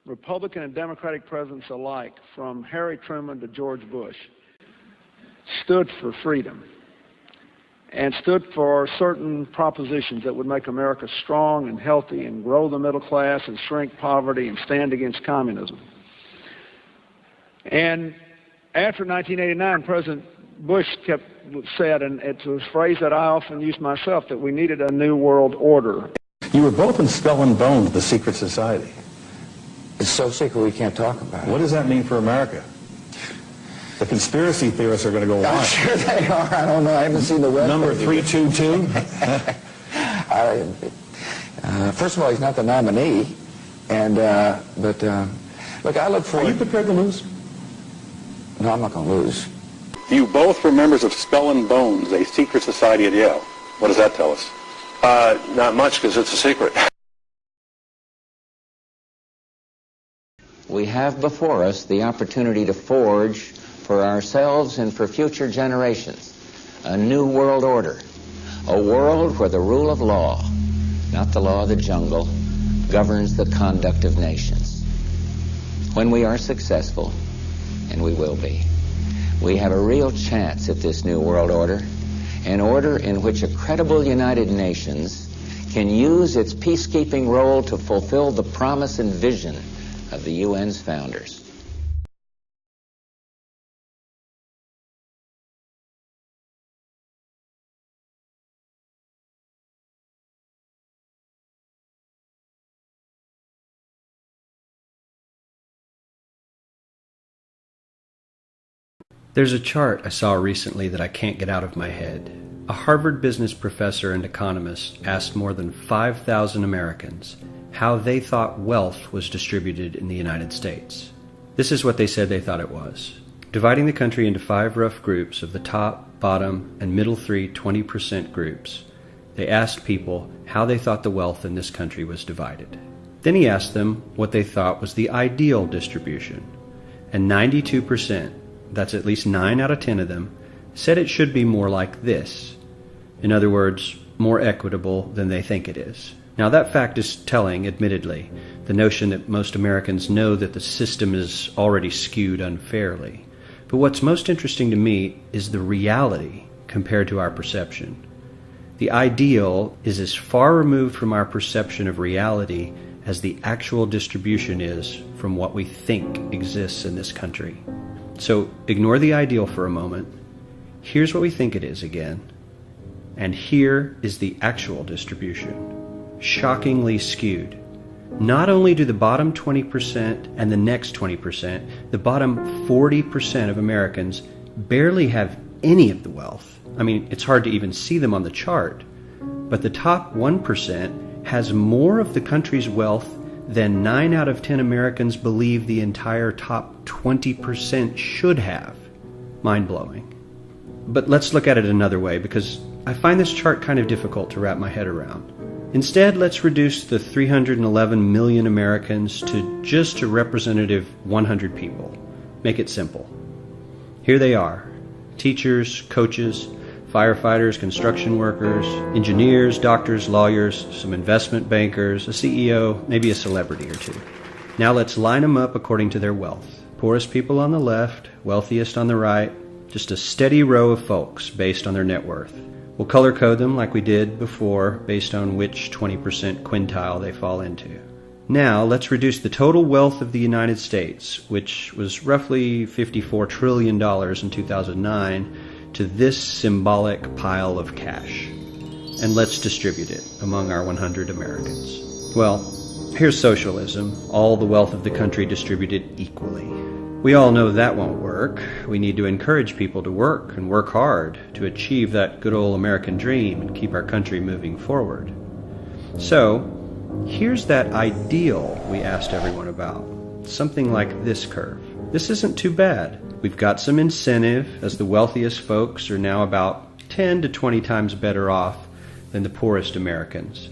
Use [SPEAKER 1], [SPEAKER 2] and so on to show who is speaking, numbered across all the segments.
[SPEAKER 1] Republican and Democratic presidents alike, from Harry Truman to George Bush, stood for freedom and stood for certain propositions that would make America strong and healthy and grow the middle class and shrink poverty and stand against communism. And after 1989, President Bush said, and it's a phrase that I often use myself, that we needed a new world order.
[SPEAKER 2] You were both in Skull and Bones, the secret society.
[SPEAKER 3] It's so secret we can't talk about it.
[SPEAKER 2] What does that mean for America? The conspiracy theorists are going to go wild.
[SPEAKER 3] I'm sure they are. I don't know. I haven't seen the web.
[SPEAKER 2] Number 322?
[SPEAKER 3] First of all, he's not the nominee. And, look, I look forward...
[SPEAKER 2] Are you prepared to lose?
[SPEAKER 3] No, I'm not going to lose.
[SPEAKER 4] You both were members of Skull and Bones, a secret society at Yale. What does that tell us?
[SPEAKER 5] Not much, because it's a secret.
[SPEAKER 6] We have before us the opportunity to forge for ourselves and for future generations a new world order, a world where the rule of law, not the law of the jungle, governs the conduct of nations. When we are successful, and we will be, we have a real chance at this new world order, an order in which a credible United Nations can use its peacekeeping role to fulfill the promise and vision of the UN's founders.
[SPEAKER 7] There's a chart I saw recently that I can't get out of my head. A Harvard business professor and economist asked more than 5,000 Americans how they thought wealth was distributed in the United States. This is what they said they thought it was. Dividing the country into 5 rough groups of the top, bottom, and middle 3 20% groups, they asked people how they thought the wealth in this country was divided. Then he asked them what they thought was the ideal distribution. And 92%, that's at least 9 out of 10 of them, said it should be more like this. In other words, more equitable than they think it is. Now that fact is telling, admittedly, the notion that most Americans know that the system is already skewed unfairly. But what's most interesting to me is the reality compared to our perception. The ideal is as far removed from our perception of reality as the actual distribution is from what we think exists in this country. So ignore the ideal for a moment. Here's what we think it is again. And here is the actual distribution. Shockingly skewed. Not only do the bottom 20% and the next 20%, the bottom 40% of Americans barely have any of the wealth. I mean, it's hard to even see them on the chart. But the top 1% has more of the country's wealth than 9 out of 10 Americans believe the entire top 20% should have. Mind-blowing. But let's look at it another way, because I find this chart kind of difficult to wrap my head around. Instead, let's reduce the 311 million Americans to just a representative 100 people. Make it simple. Here they are: teachers, coaches, firefighters, construction workers, engineers, doctors, lawyers, some investment bankers, a CEO, maybe a celebrity or two. Now let's line them up according to their wealth. Poorest people on the left, wealthiest on the right, just a steady row of folks based on their net worth. We'll color code them like we did before based on which 20% quintile they fall into. Now let's reduce the total wealth of the United States, which was roughly $54 trillion in 2009, to this symbolic pile of cash. And let's distribute it among our 100 Americans. Well, here's socialism, all the wealth of the country distributed equally. We all know that won't work. We need to encourage people to work and work hard to achieve that good old American dream and keep our country moving forward. So, here's that ideal we asked everyone about. Something like this curve. This isn't too bad. We've got some incentive, as the wealthiest folks are now about 10 to 20 times better off than the poorest Americans.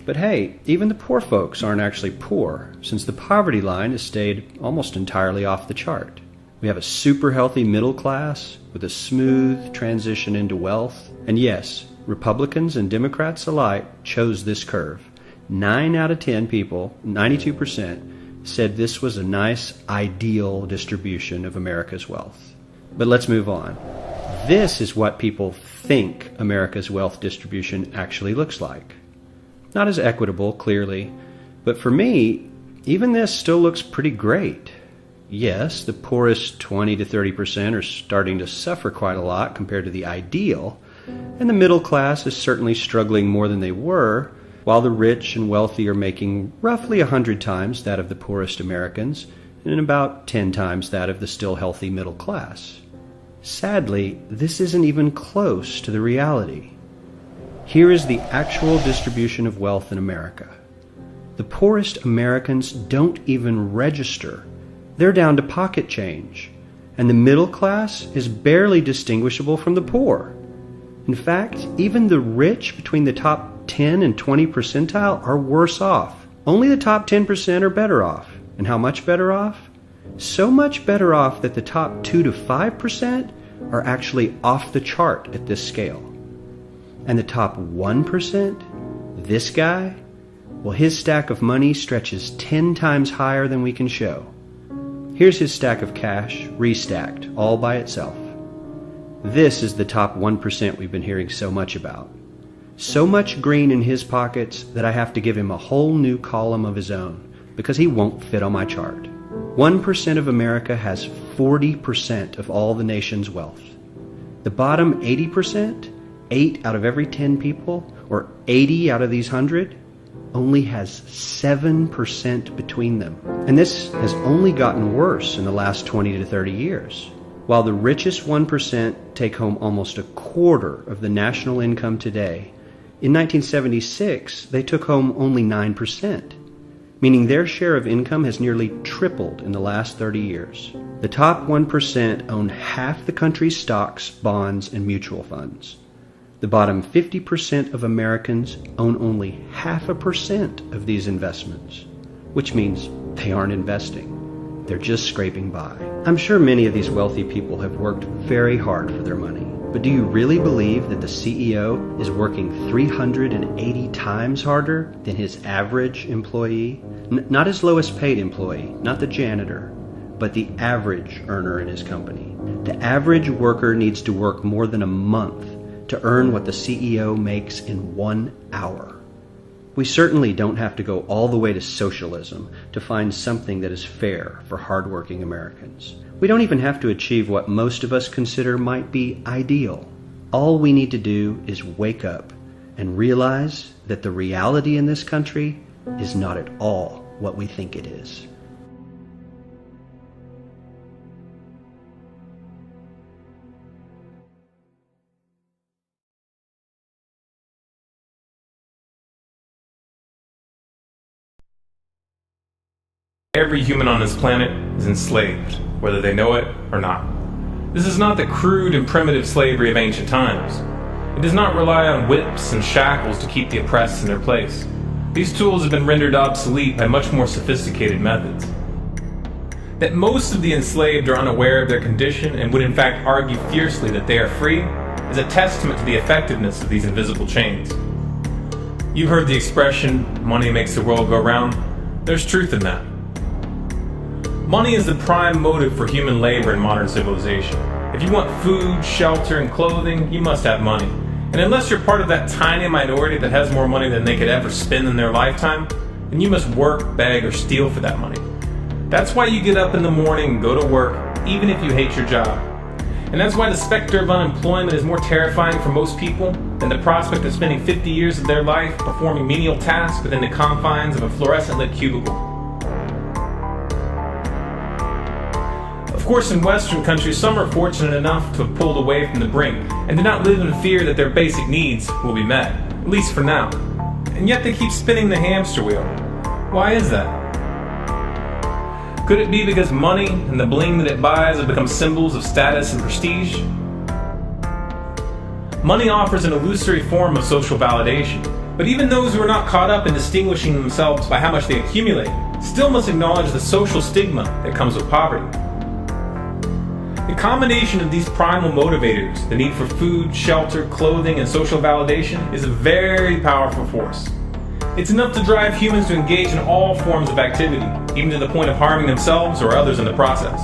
[SPEAKER 7] But hey, even the poor folks aren't actually poor, since the poverty line has stayed almost entirely off the chart. We have a super healthy middle class with a smooth transition into wealth. And yes, Republicans and Democrats alike chose this curve. 9 out of 10 people, 92%, said this was a nice, ideal distribution of America's wealth. But let's move on. This is what people think America's wealth distribution actually looks like. Not as equitable, clearly, but for me, even this still looks pretty great. Yes, the poorest 20 to 30% are starting to suffer quite a lot compared to the ideal, and the middle class is certainly struggling more than they were, while the rich and wealthy are making roughly 100 times that of the poorest Americans and about 10 times that of the still healthy middle class. Sadly, this isn't even close to the reality. Here is the actual distribution of wealth in America. The poorest Americans don't even register. They're down to pocket change, and the middle class is barely distinguishable from the poor. In fact, even the rich between the top 10 and 20 percentile are worse off. Only the top 10% are better off. And how much better off? So much better off that the top 2 to 5% are actually off the chart at this scale. And the top 1%, this guy, well, his stack of money stretches 10 times higher than we can show. Here's his stack of cash, restacked, all by itself. This is the top 1% we've been hearing so much about. So much green in his pockets that I have to give him a whole new column of his own because he won't fit on my chart. 1% of America has 40% of all the nation's wealth. The bottom 80%, 8 out of every 10 people, or 80 out of these 100, only has 7% between them. And this has only gotten worse in the last 20 to 30 years. While the richest 1% take home almost a quarter of the national income today, in 1976, they took home only 9%, meaning their share of income has nearly tripled in the last 30 years. The top 1% own half the country's stocks, bonds, and mutual funds. The bottom 50% of Americans own only 0.5% of these investments, which means they aren't investing. They're just scraping by. I'm sure many of these wealthy people have worked very hard for their money. But do you really believe that the CEO is working 380 times harder than his average employee? Not his lowest paid employee, not the janitor, but the average earner in his company. The average worker needs to work more than a month to earn what the CEO makes in 1 hour. We certainly don't have to go all the way to socialism to find something that is fair for hardworking Americans. We don't even have to achieve what most of us consider might be ideal. All we need to do is wake up and realize that the reality in this country is not at all what we think it is.
[SPEAKER 8] Every human on this planet is enslaved, whether they know it or not. This is not the crude and primitive slavery of ancient times. It does not rely on whips and shackles to keep the oppressed in their place. These tools have been rendered obsolete by much more sophisticated methods. That most of the enslaved are unaware of their condition and would in fact argue fiercely that they are free is a testament to the effectiveness of these invisible chains. You've heard the expression, money makes the world go round. There's truth in that. Money is the prime motive for human labor in modern civilization. If you want food, shelter, and clothing, you must have money. And unless you're part of that tiny minority that has more money than they could ever spend in their lifetime, then you must work, beg, or steal for that money. That's why you get up in the morning and go to work, even if you hate your job. And that's why the specter of unemployment is more terrifying for most people than the prospect of spending 50 years of their life performing menial tasks within the confines of a fluorescent-lit cubicle. Of course, in Western countries, some are fortunate enough to have pulled away from the brink and do not live in fear that their basic needs will be met, at least for now. And yet they keep spinning the hamster wheel. Why is that? Could it be because money and the bling that it buys have become symbols of status and prestige? Money offers an illusory form of social validation, but even those who are not caught up in distinguishing themselves by how much they accumulate still must acknowledge the social stigma that comes with poverty. The combination of these primal motivators, the need for food, shelter, clothing, and social validation, is a very powerful force. It's enough to drive humans to engage in all forms of activity, even to the point of harming themselves or others in the process.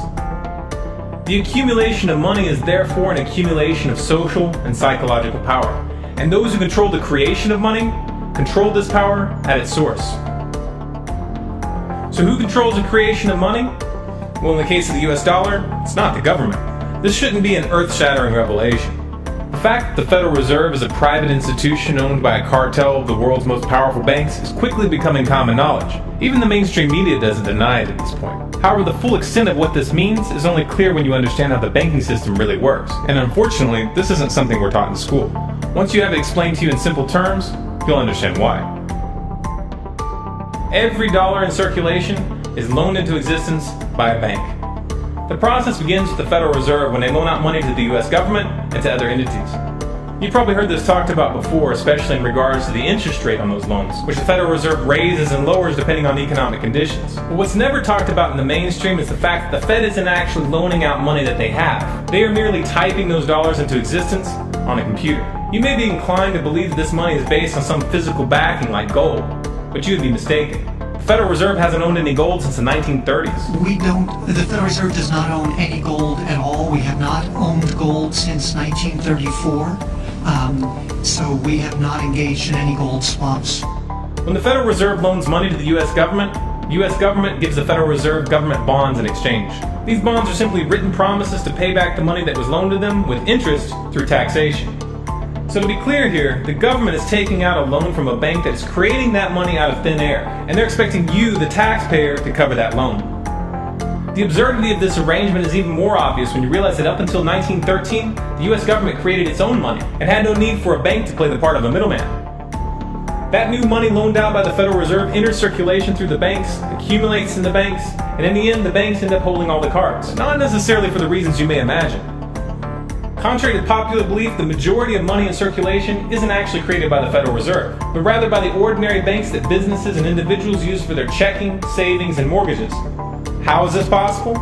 [SPEAKER 8] The accumulation of money is therefore an accumulation of social and psychological power, and those who control the creation of money control this power at its source. So who controls the creation of money? Well, in the case of the US dollar, it's not the government. This shouldn't be an earth-shattering revelation. The fact that the Federal Reserve is a private institution owned by a cartel of the world's most powerful banks is quickly becoming common knowledge. Even the mainstream media doesn't deny it at this point. However, the full extent of what this means is only clear when you understand how the banking system really works. And unfortunately, this isn't something we're taught in school. Once you have it explained to you in simple terms, you'll understand why. Every dollar in circulation is loaned into existence by a bank. The process begins with the Federal Reserve when they loan out money to the US government and to other entities. You've probably heard this talked about before, especially in regards to the interest rate on those loans, which the Federal Reserve raises and lowers depending on economic conditions. But what's never talked about in the mainstream is the fact that the Fed isn't actually loaning out money that they have. They are merely typing those dollars into existence on a computer. You may be inclined to believe that this money is based on some physical backing like gold, but you would be mistaken. The Federal Reserve hasn't owned any gold since the 1930s.
[SPEAKER 9] The Federal Reserve does not own any gold at all. We have not owned gold since 1934. So we have not engaged in any gold swaps.
[SPEAKER 8] When the Federal Reserve loans money to the US government gives the Federal Reserve government bonds in exchange. These bonds are simply written promises to pay back the money that was loaned to them with interest through taxation. So to be clear here, the government is taking out a loan from a bank that is creating that money out of thin air, and they're expecting you, the taxpayer, to cover that loan. The absurdity of this arrangement is even more obvious when you realize that up until 1913, the US government created its own money and had no need for a bank to play the part of a middleman. That new money loaned out by the Federal Reserve enters circulation through the banks, accumulates in the banks, and in the end the banks end up holding all the cards. Not necessarily for the reasons you may imagine. Contrary to popular belief, the majority of money in circulation isn't actually created by the Federal Reserve, but rather by the ordinary banks that businesses and individuals use for their checking, savings, and mortgages. How is this possible?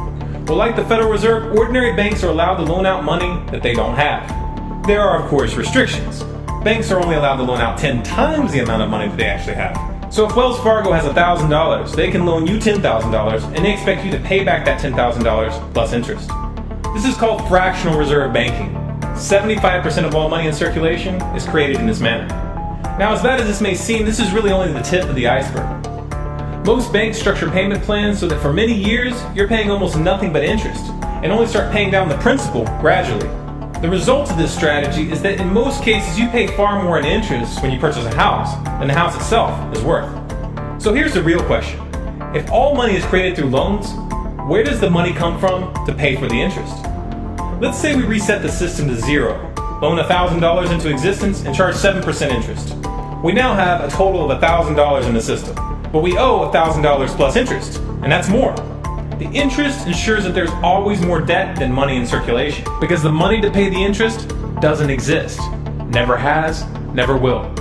[SPEAKER 8] Well, like the Federal Reserve, ordinary banks are allowed to loan out money that they don't have. There are, of course, restrictions. Banks are only allowed to loan out 10 times the amount of money that they actually have. So if Wells Fargo has $1,000, they can loan you $10,000, and they expect you to pay back that $10,000 plus interest. This is called fractional reserve banking. 75% of all money in circulation is created in this manner. Now, as bad as this may seem, this is really only the tip of the iceberg. Most banks structure payment plans so that for many years, you're paying almost nothing but interest, and only start paying down the principal gradually. The result of this strategy is that in most cases, you pay far more in interest when you purchase a house than the house itself is worth. So here's the real question. If all money is created through loans, where does the money come from to pay for the interest? Let's say we reset the system to zero, loan $1,000 into existence, and charge 7% interest. We now have a total of $1,000 in the system, but we owe $1,000 plus interest, and that's more. The interest ensures that there's always more debt than money in circulation, because the money to pay the interest doesn't exist. Never has, never will.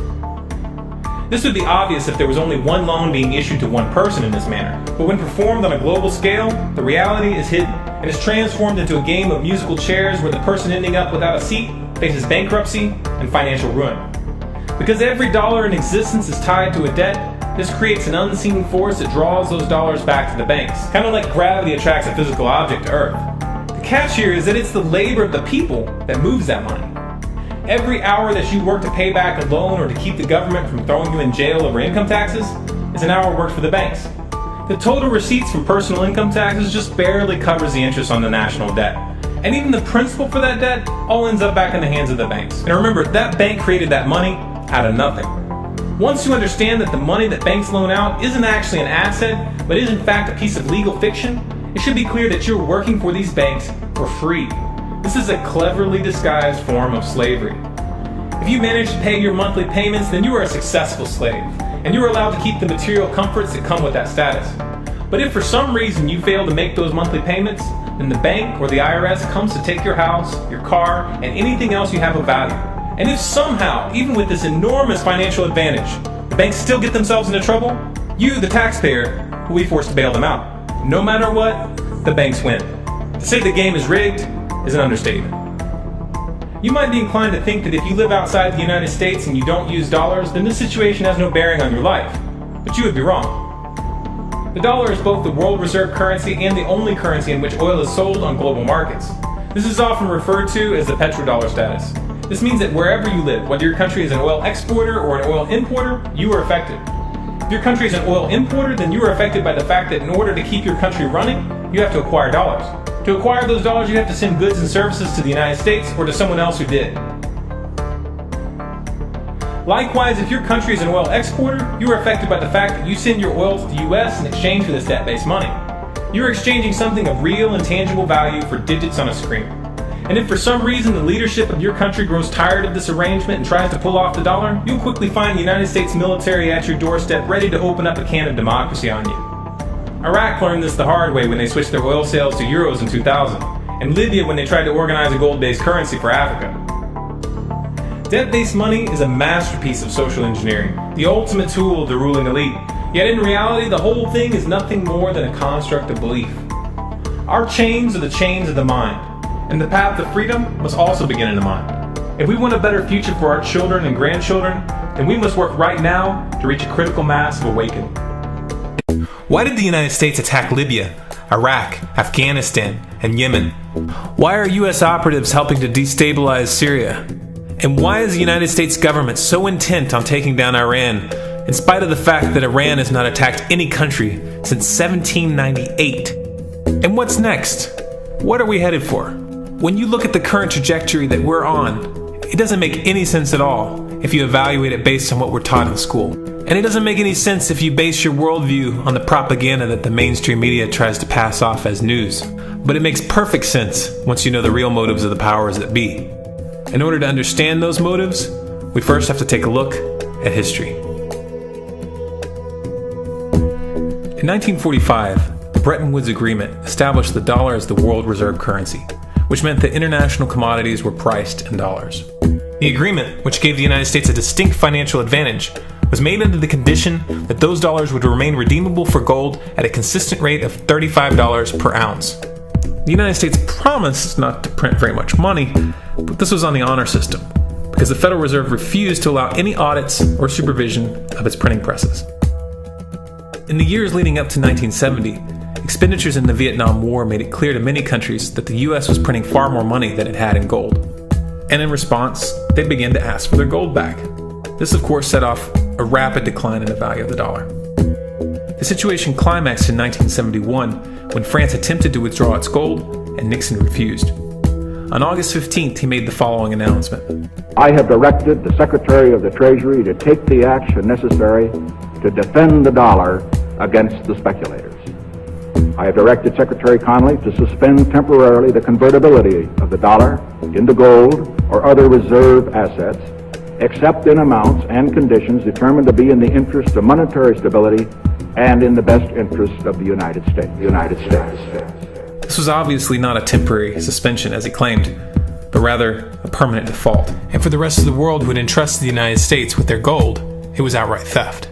[SPEAKER 8] This would be obvious if there was only one loan being issued to one person in this manner, but when performed on a global scale, the reality is hidden and is transformed into a game of musical chairs where the person ending up without a seat faces bankruptcy and financial ruin. Because every dollar in existence is tied to a debt, this creates an unseen force that draws those dollars back to the banks, kind of like gravity attracts a physical object to Earth. The catch here is that it's the labor of the people that moves that money. Every hour that you work to pay back a loan or to keep the government from throwing you in jail over income taxes is an hour worked for the banks. The total receipts from personal income taxes just barely covers the interest on the national debt. And even the principal for that debt all ends up back in the hands of the banks. And remember, that bank created that money out of nothing. Once you understand that the money that banks loan out isn't actually an asset, but is in fact a piece of legal fiction, it should be clear that you're working for these banks for free. This is a cleverly disguised form of slavery. If you manage to pay your monthly payments, then you are a successful slave, and you are allowed to keep the material comforts that come with that status. But if for some reason you fail to make those monthly payments, then the bank or the IRS comes to take your house, your car, and anything else you have of value. And if somehow, even with this enormous financial advantage, the banks still get themselves into trouble, you, the taxpayer, will be forced to bail them out. No matter what, the banks win. To say the game is rigged is an understatement. You might be inclined to think that if you live outside the United States and you don't use dollars, then this situation has no bearing on your life. But you would be wrong. The dollar is both the world reserve currency and the only currency in which oil is sold on global markets. This is often referred to as the petrodollar status. This means that wherever you live, whether your country is an oil exporter or an oil importer, you are affected. If your country is an oil importer, then you are affected by the fact that in order to keep your country running, you have to acquire dollars. To acquire those dollars, you have to send goods and services to the United States or to someone else who did. Likewise, if your country is an oil exporter, you are affected by the fact that you send your oil to the US in exchange for this debt-based money. You are exchanging something of real and tangible value for digits on a screen. And if for some reason the leadership of your country grows tired of this arrangement and tries to pull off the dollar, you'll quickly find the United States military at your doorstep ready to open up a can of democracy on you. Iraq learned this the hard way when they switched their oil sales to euros in 2000, and Libya when they tried to organize a gold-based currency for Africa. Debt-based money is a masterpiece of social engineering, the ultimate tool of the ruling elite. Yet in reality, the whole thing is nothing more than a construct of belief. Our chains are the chains of the mind, and the path to freedom must also begin in the mind. If we want a better future for our children and grandchildren, then we must work right now to reach a critical mass of awakening. Why did the United States attack Libya, Iraq, Afghanistan, and Yemen? Why are U.S. operatives helping to destabilize Syria? And why is the United States government so intent on taking down Iran, in spite of the fact that Iran has not attacked any country since 1798? And what's next? What are we headed for? When you look at the current trajectory that we're on, it doesn't make any sense at all if you evaluate it based on what we're taught in school. And it doesn't make any sense if you base your worldview on the propaganda that the mainstream media tries to pass off as news. But it makes perfect sense once you know the real motives of the powers that be. In order to understand those motives, we first have to take a look at history. In 1945, the Bretton Woods Agreement established the dollar as the world reserve currency, which meant that international commodities were priced in dollars. The agreement, which gave the United States a distinct financial advantage, was made under the condition that those dollars would remain redeemable for gold at a consistent rate of $35 per ounce. The United States promised not to print very much money, but this was on the honor system, because the Federal Reserve refused to allow any audits or supervision of its printing presses. In the years leading up to 1970, expenditures in the Vietnam War made it clear to many countries that the U.S. was printing far more money than it had in gold. And in response, they began to ask for their gold back. This, of course, set off a rapid decline in the value of the dollar. The situation climaxed in 1971 when France attempted to withdraw its gold and Nixon refused. On August 15th, he made the following announcement.
[SPEAKER 10] I have directed the Secretary of the Treasury to take the action necessary to defend the dollar against the speculators. I have directed Secretary Connally to suspend temporarily the convertibility of the dollar into gold or other reserve assets, except in amounts and conditions determined to be in the interest of monetary stability and in the best interest of the United States.
[SPEAKER 8] This was obviously not a temporary suspension, as he claimed, but rather a permanent default. And for the rest of the world who had entrusted the United States with their gold, it was outright theft.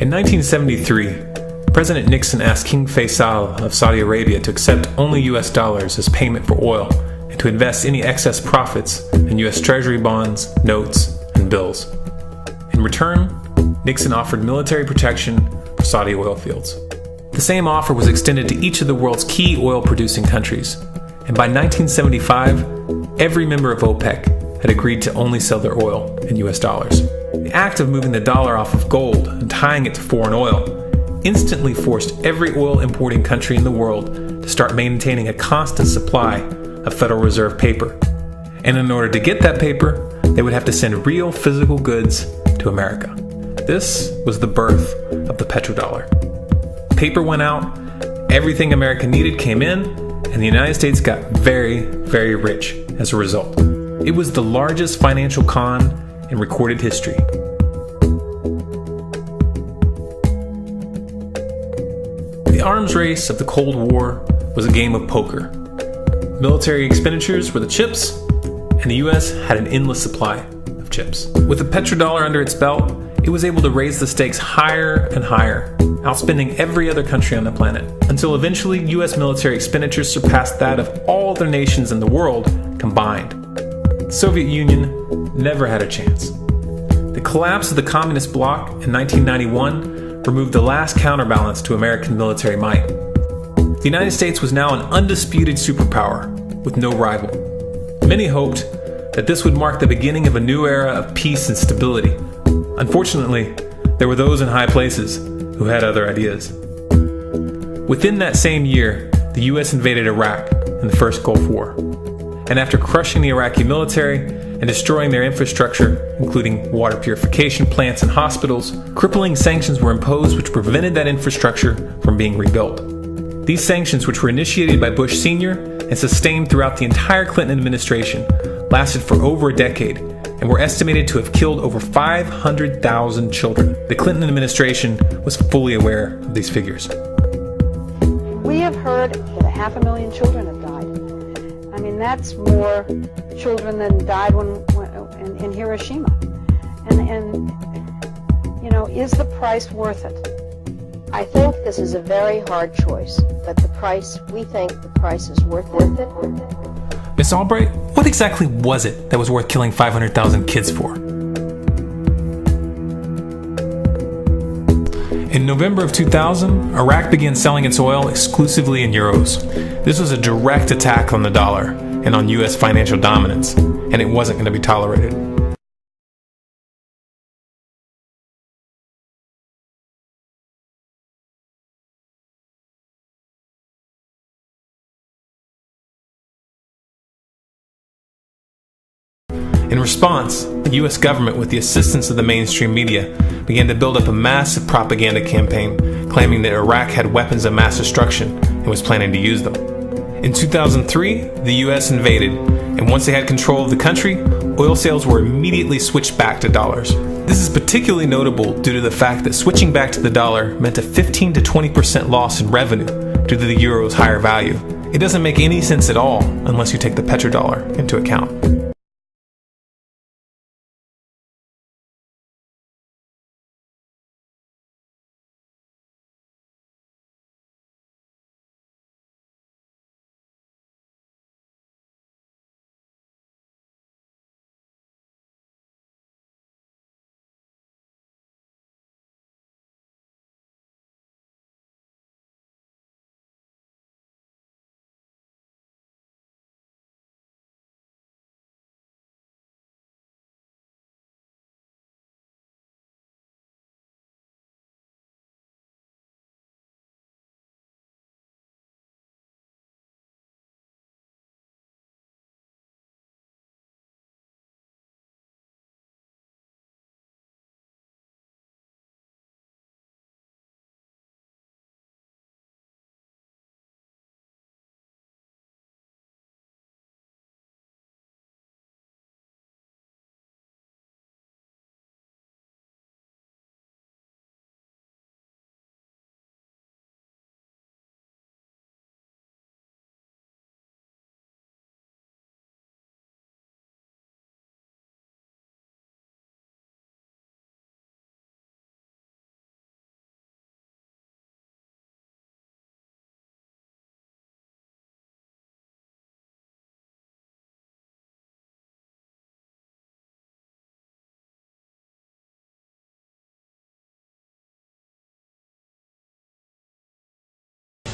[SPEAKER 8] In 1973, President Nixon asked King Faisal of Saudi Arabia to accept only U.S. dollars as payment for oil and to invest any excess profits in U.S. Treasury bonds, notes, and bills. In return, Nixon offered military protection for Saudi oil fields. The same offer was extended to each of the world's key oil-producing countries, and by 1975, every member of OPEC had agreed to only sell their oil in U.S. dollars. The act of moving the dollar off of gold and tying it to foreign oil instantly forced every oil-importing country in the world to start maintaining a constant supply of Federal Reserve paper. And in order to get that paper, they would have to send real physical goods to America. This was the birth of the petrodollar. Paper went out, everything America needed came in, and the United States got very, very rich as a result. It was the largest financial con in recorded history. The arms race of the Cold War was a game of poker. Military expenditures were the chips, and the U.S. had an endless supply of chips. With the petrodollar under its belt, it was able to raise the stakes higher and higher, outspending every other country on the planet, until eventually U.S. military expenditures surpassed that of all other nations in the world combined. the Soviet Union never had a chance. The collapse of the communist bloc in 1991 removed the last counterbalance to American military might. The United States was now an undisputed superpower with no rival. Many hoped that this would mark the beginning of a new era of peace and stability. Unfortunately, there were those in high places who had other ideas. Within that same year, the U.S. invaded Iraq in the first Gulf War. And after crushing the Iraqi military and destroying their infrastructure, including water purification plants and hospitals, crippling sanctions were imposed which prevented that infrastructure from being rebuilt. These sanctions, which were initiated by Bush Sr. and sustained throughout the entire Clinton administration, lasted for over a decade and were estimated to have killed over 500,000 children. The Clinton administration was fully aware of these figures.
[SPEAKER 11] We have heard that 500,000 children have died. I mean, that's more children than died in Hiroshima. And, you know, is the price worth it?
[SPEAKER 12] I think this is a very hard choice, but we think the price is worth it.
[SPEAKER 8] Miss Albright, what exactly was it that was worth killing 500,000 kids for? In November of 2000, Iraq began selling its oil exclusively in euros. This was a direct attack on the dollar and on U.S. financial dominance, and it wasn't going to be tolerated. In response, the U.S. government, with the assistance of the mainstream media, began to build up a massive propaganda campaign claiming that Iraq had weapons of mass destruction and was planning to use them. In 2003, the U.S. invaded, and once they had control of the country, oil sales were immediately switched back to dollars. This is particularly notable due to the fact that switching back to the dollar meant a 15 to 20% loss in revenue due to the euro's higher value. It doesn't make any sense at all unless you take the petrodollar into account.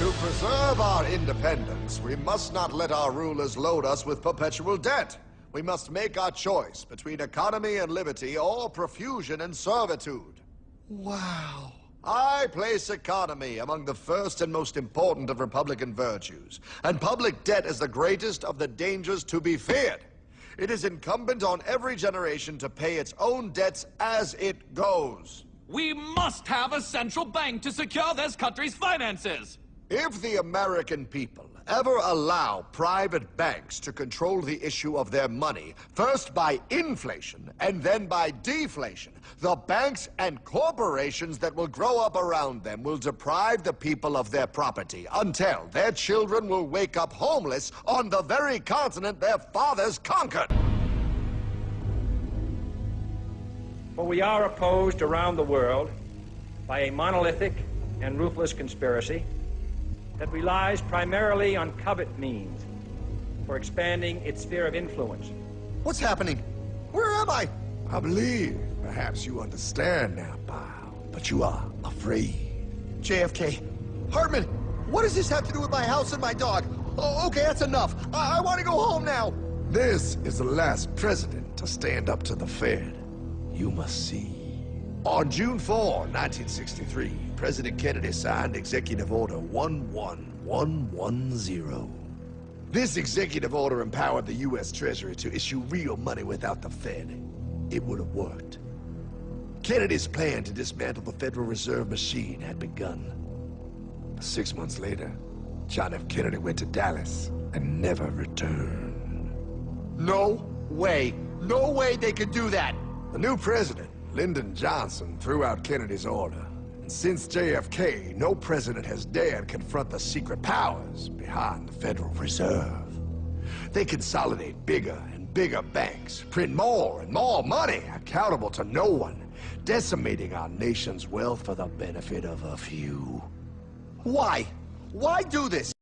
[SPEAKER 13] To preserve our independence, we must not let our rulers load us with perpetual debt. We must make our choice between economy and liberty or profusion and servitude. Wow. I place economy among the first and most important of Republican virtues, and public debt is the greatest of the dangers to be feared. It is incumbent on every generation to pay its own debts as it goes.
[SPEAKER 14] We must have a central bank to secure this country's finances.
[SPEAKER 13] If the American people ever allow private banks to control the issue of their money, first by inflation and then by deflation, the banks and corporations that will grow up around them will deprive the people of their property until their children will wake up homeless on the very continent their fathers conquered.
[SPEAKER 15] For we are opposed around the world by a monolithic and ruthless conspiracy that relies primarily on covert means for expanding its sphere of influence
[SPEAKER 13] What's happening? Where am I? I believe perhaps you understand now, pal, but you are afraid. JFK. Hartman, what does this have to do with my house and my dog? Oh, okay, that's enough. I want to go home now. This is the last president to stand up to the Fed. You must see. On June 4, 1963, President Kennedy signed Executive Order 11110. This executive order empowered the U.S. Treasury to issue real money without the Fed. It would have worked. Kennedy's plan to dismantle the Federal Reserve machine had begun. 6 months later, John F. Kennedy went to Dallas and never returned. No way. No way they could do that. The new president, Lyndon Johnson, threw out Kennedy's order. And since JFK, no president has dared confront the secret powers behind the Federal Reserve. They consolidate bigger and bigger banks, print more and more money, accountable to no one, decimating our nation's wealth for the benefit of a few. Why? Why do this?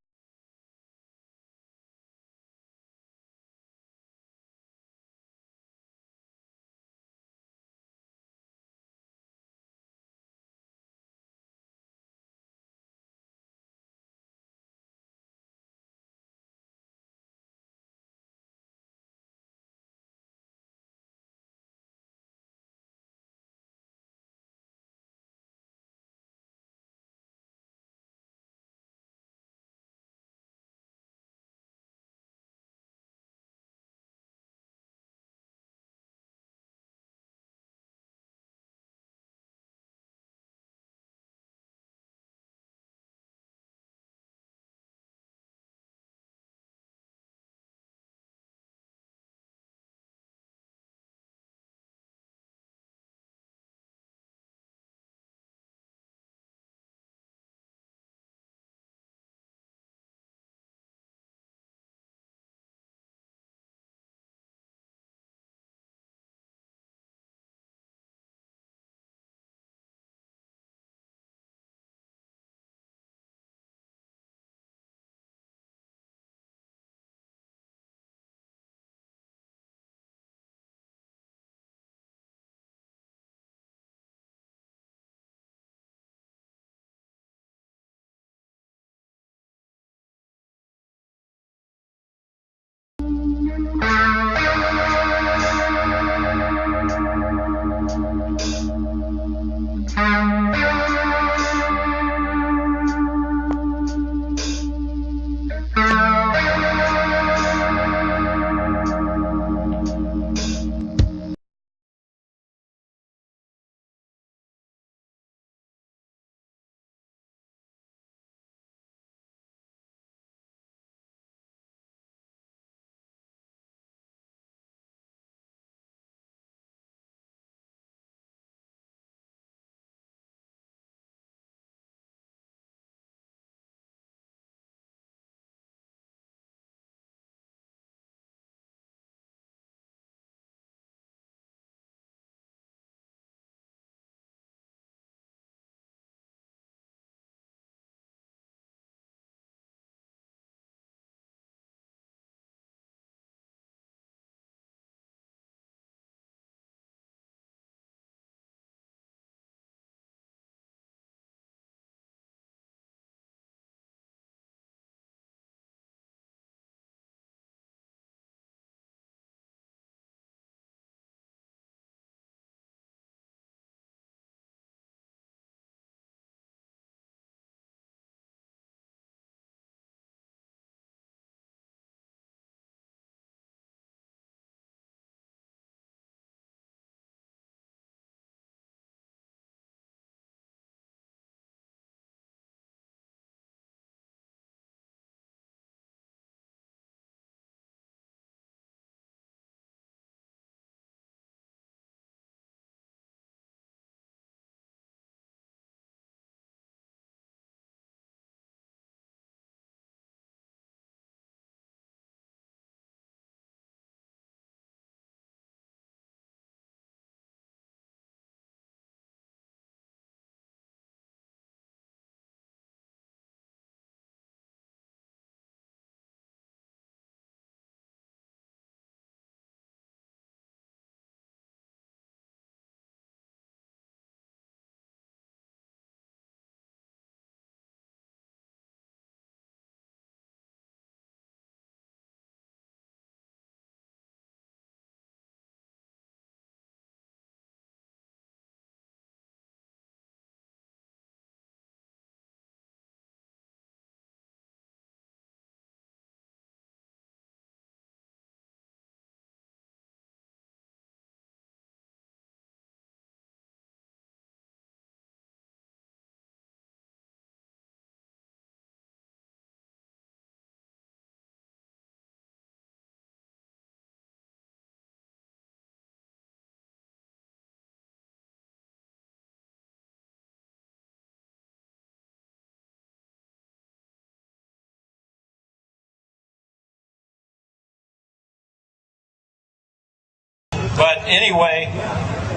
[SPEAKER 16] But anyway,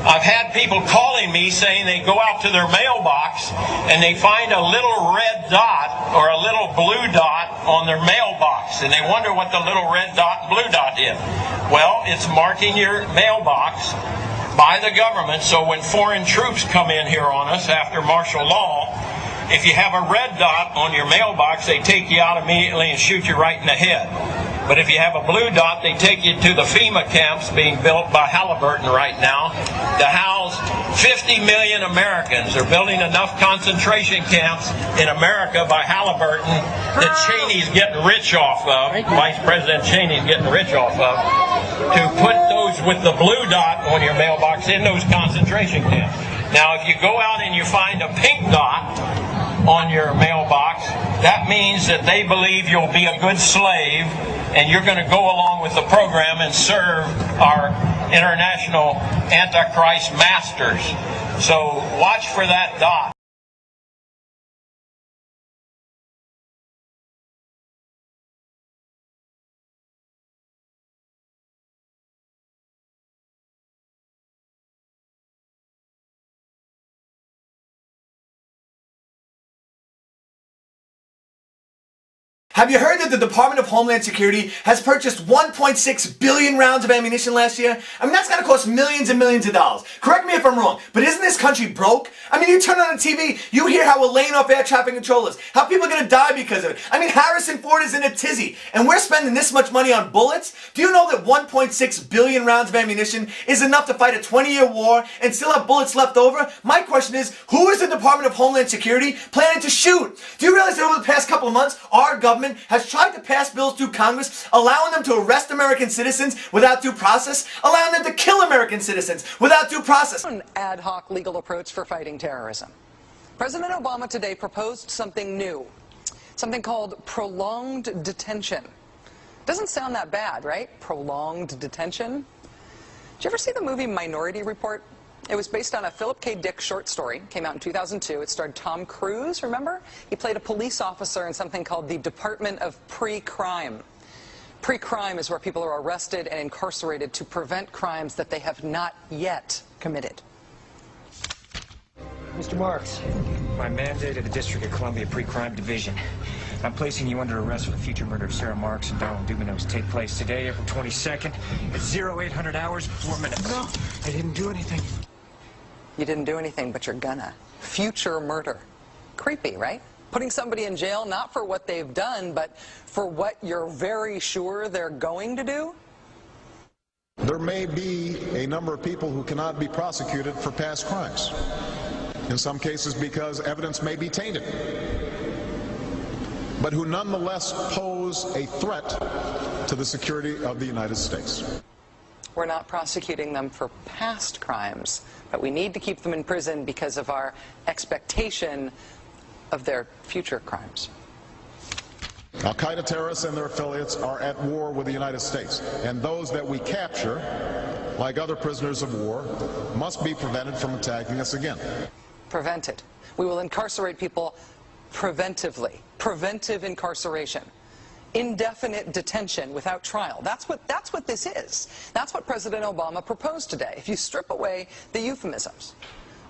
[SPEAKER 16] I've had people calling me saying they go out to their mailbox and they find a little red dot or a little blue dot on their mailbox, and they wonder what the little red dot and blue dot is. Well, it's marking your mailbox by the government, so when foreign troops come in here on us after martial law, if you have a red dot on your mailbox, they take you out immediately and shoot you right in the head. But if you have a blue dot, they take you to the FEMA camps being built by Halliburton right now to house 50 million Americans. They're building enough concentration camps in America by Halliburton that Cheney's getting rich off of, Vice President Cheney's getting rich off of, to put those with the blue dot on your mailbox in those concentration camps. Now, if you go out and you find a pink dot on your mailbox, that means that they believe you'll be a good slave and you're going to go along with the program and serve our international Antichrist masters. So watch for that dot.
[SPEAKER 17] Have you heard that the Department of Homeland Security has purchased 1.6 billion rounds of ammunition last year? I mean, that's got to cost millions and millions of dollars. Correct me if I'm wrong, but isn't this country broke? I mean, you turn on the TV, you hear how we're laying off air traffic controllers, how people are going to die because of it. I mean, Harrison Ford is in a tizzy, and we're spending this much money on bullets? Do you know that 1.6 billion rounds of ammunition is enough to fight a 20-year war and still have bullets left over? My question is, who is the Department of Homeland Security planning to shoot? Do you realize that over the past couple of months, our government has tried to pass bills through Congress allowing them to arrest American citizens without due process, allowing them to kill American citizens without due process?
[SPEAKER 18] An ad hoc legal approach for fighting terrorism. President Obama today proposed something new, something called prolonged detention. Doesn't sound that bad, right? Prolonged detention. Did you ever see the movie Minority Report? It was based on a Philip K. Dick short story. Came out in 2002. It starred Tom Cruise, remember? He played a police officer in something called the Department of Pre-Crime. Pre-crime is where people are arrested and incarcerated to prevent crimes that they have not yet committed.
[SPEAKER 19] Mr. Marks, by mandate of the District of Columbia Pre-Crime Division, I'm placing you under arrest for the future murder of Sarah Marks and Donald Dumanos. Take place today, April 22nd, at 0800 hours, 4 minutes. No, I didn't do anything.
[SPEAKER 18] You didn't do anything, but you're gonna. Future murder. Creepy, right? Putting somebody in jail not for what they've done, but for what you're very sure they're going to do?
[SPEAKER 20] There may be a number of people who cannot be prosecuted for past crimes. In some cases because evidence may be tainted, but who nonetheless pose a threat to the security of the United States.
[SPEAKER 18] We're not prosecuting them for past crimes, but we need to keep them in prison because of our expectation of their future crimes.
[SPEAKER 20] Al-Qaeda terrorists and their affiliates are at war with the United States, and those that we capture, like other prisoners of war, must be prevented from attacking us again.
[SPEAKER 18] Prevented. We will incarcerate people preventively. Preventive incarceration. Indefinite detention without trial. That's what this is. That's what President Obama proposed today, if you strip away the euphemisms.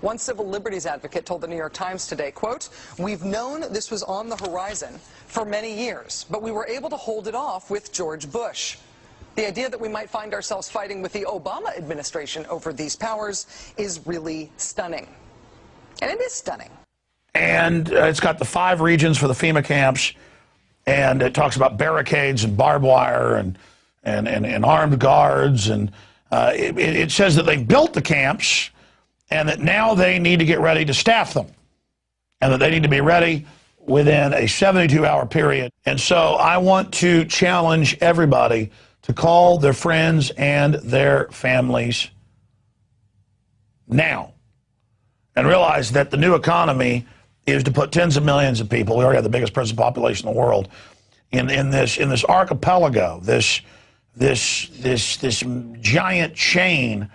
[SPEAKER 18] One civil liberties advocate told the New York Times today, quote, "We've known this was on the horizon for many years, but we were able to hold it off with George Bush. The idea that we might find ourselves fighting with the Obama administration over these powers is really stunning." And it is stunning.
[SPEAKER 21] And it's got the 5 regions for the FEMA camps, and it talks about barricades and barbed wire and armed guards, and it says that they built the camps and that now they need to get ready to staff them, and that they need to be ready within a 72-hour period. And so I want to challenge everybody to call their friends and their families now and realize that the new economy is to put tens of millions of people, we already have the biggest prison population in the world, in this archipelago, this giant chain